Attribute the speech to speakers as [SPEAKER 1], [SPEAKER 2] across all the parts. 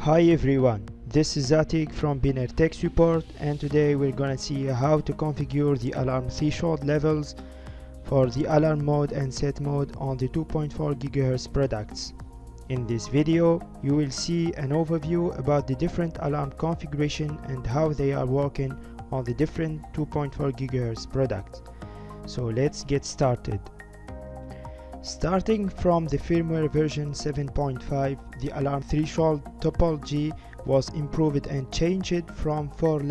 [SPEAKER 1] Hi everyone, this is Zatik from BeanAir Tech Support, and today we're gonna see how to configure the alarm threshold levels for the alarm mode and set mode on the 2.4 GHz products. In this video, you will see an overview about the different alarm configuration and how they are working on the different 2.4 GHz products. So let's get started. Starting from the firmware version 7.5, the alarm threshold topology was improved and changed from 4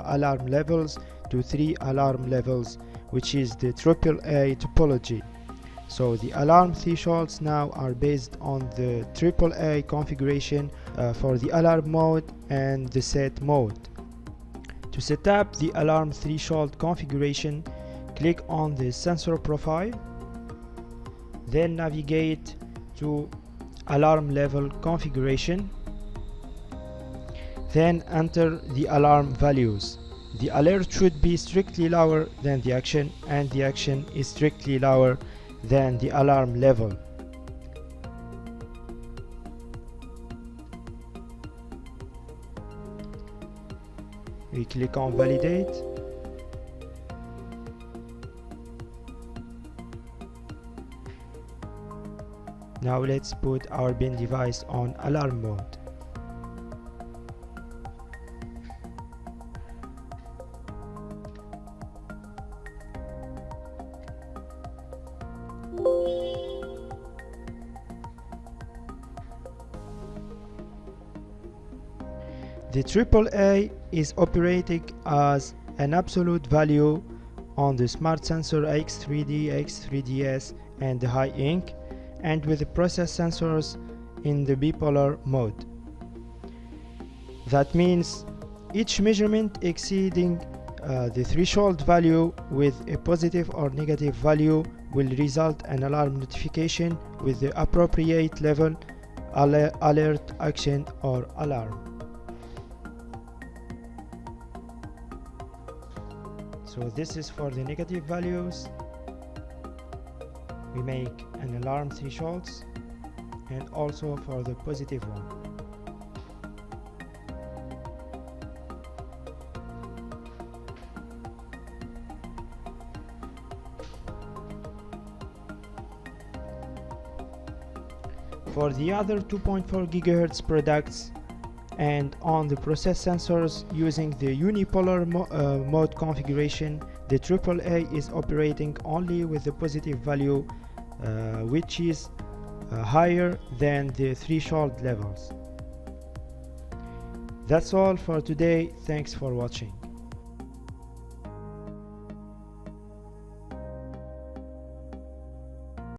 [SPEAKER 1] alarm levels to 3 alarm levels, which is the AAA topology. So the alarm thresholds now are based on the AAA configuration for the alarm mode and the set mode. To set up the alarm threshold configuration, click on the sensor profile. Then navigate to alarm level configuration. Then enter the alarm values. The alert should be strictly lower than the action, and the action is strictly lower than the alarm level. We click on validate. Now let's put our bin device on alarm mode. The AAA is operating as an absolute value on the smart sensor X3D, X3DS and the high ink, and with the process sensors in the bipolar mode. That means each measurement exceeding the threshold value with a positive or negative value will result an alarm notification with the appropriate level, alert, action or alarm. So this is for the negative values. We make an alarm thresholds, and also for the positive one. For the other 2.4 GHz products and on the process sensors using the unipolar mode configuration, the AAA is operating only with the positive value, which is higher than the threshold levels. That's all for today. Thanks for watching.